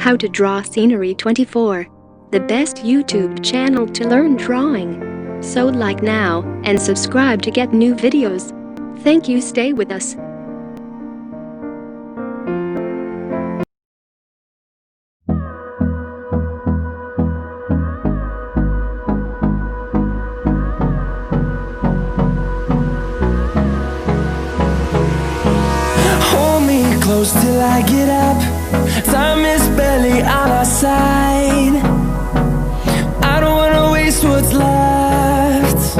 How to Draw Scenery 24, the best YouTube channel to learn drawing. So like now and subscribe to get new videos. Thank you. Stay with us. Hold me close till I get up. Time is barely on our side. I don't wanna waste what's left.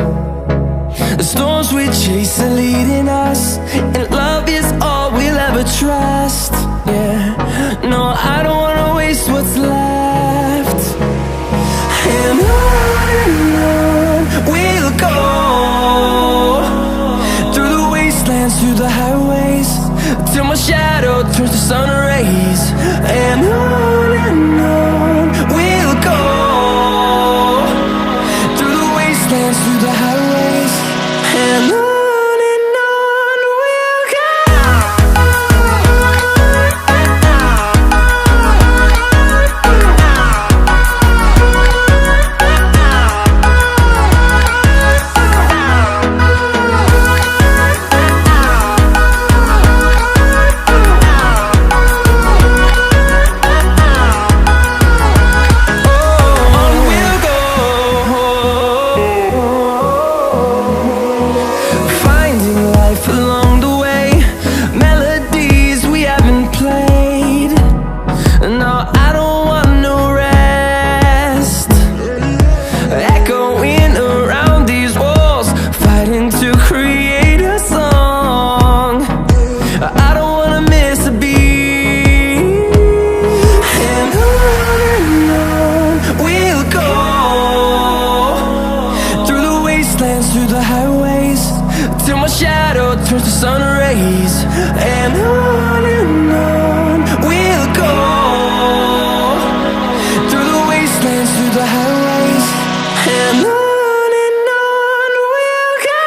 The storms we chase are leading us, and love is all we'll ever trust. Yeah, no, I don't wanna waste what's left. And on we'll go, through the wastelands, through the highways, till my shadow turns to sun rays. And on we'll go, through the wastelands, through the highways, and on we'll go. Along the way, melodies we haven't played. No, I don't want no rest. Echoing around these walls, fighting to create a song. I don't wanna miss a beat. And on we'll go, through the wastelands, through the highways, till my shadow turns to sun rays. And on we'll go, through the wastelands, through the highways, and on we'll go.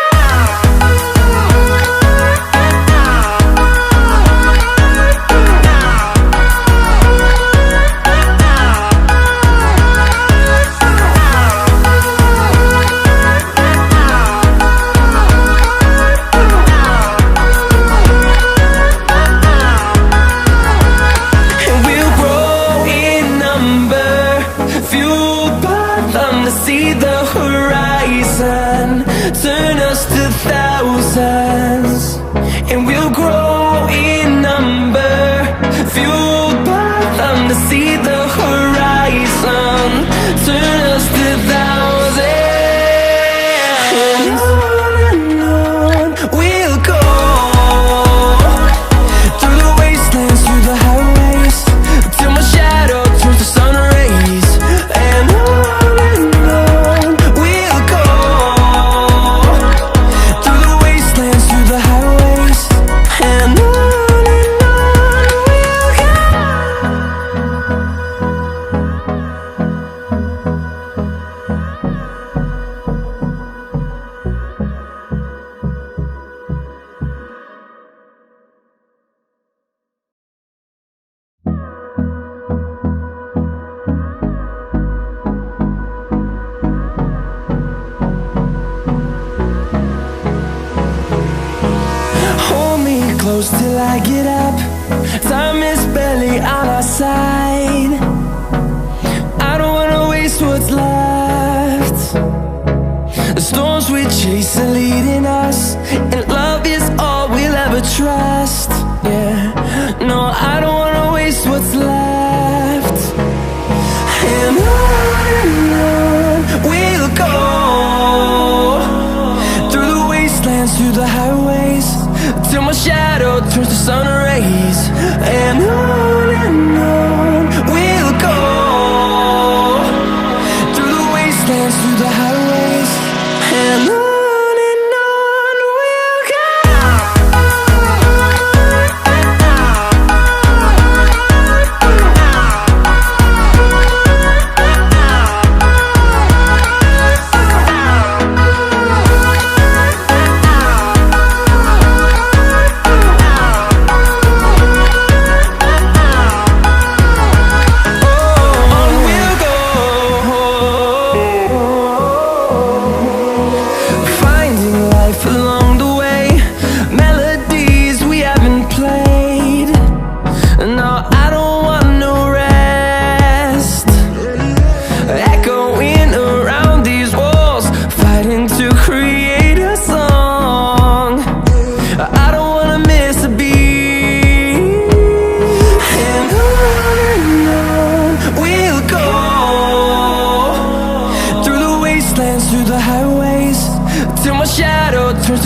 See the horizon, turn us to thousands, and we'll grow in number, fueled by them. To see the horizon, turn us to thousands, and on we'll go, through the wastelands, through the highways, till my shadow turns to sun rays. And close till I get up. Time is barely on our side. I don't wanna waste what's left. The storms we chase are leading us, and love is all we'll ever trust. Yeah, no, I don't wanna waste what's left. And on we'll go, through the wastelands, through the highways, till my shadow turns to sun rays. And on we'll go, through the wastelands, through the highways, and on we'll go.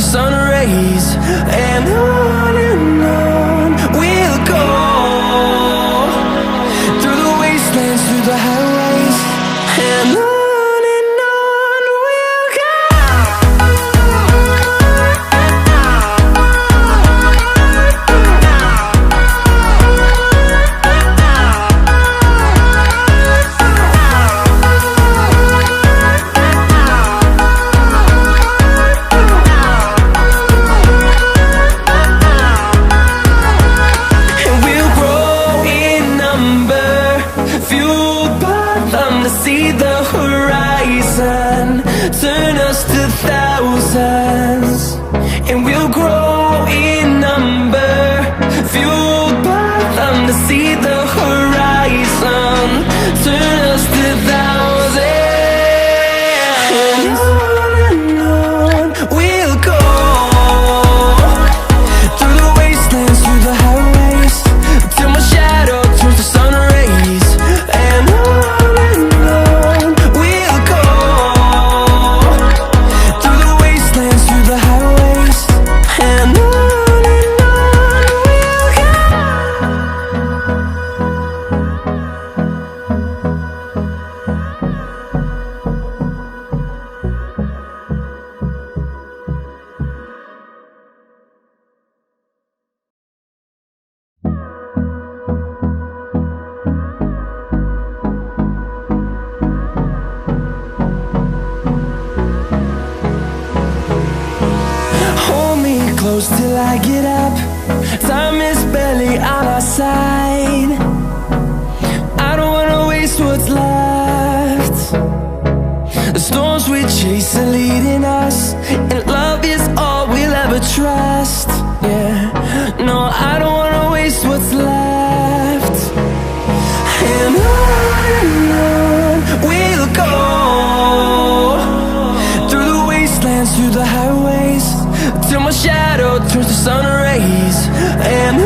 the sun rays. And on we'll go, through the wastelands, through the highways. And on we'll go. See the horizon, turn us to thousands, and we'll grow in number, fueled by them to see the horizon, turn us to thousands. And on we'll go, through the wastelands, through the highways, till my shadow turns to sun rays. And close till I get up. Time is barely on our side. I don't wanna waste what's left. The storms we chase are leading us, and love is all we'll ever trust. Yeah, no, I don't wanna waste what's left. And on we'll go, through the wastelands, through the highways, till my shadow turns to sun rays. And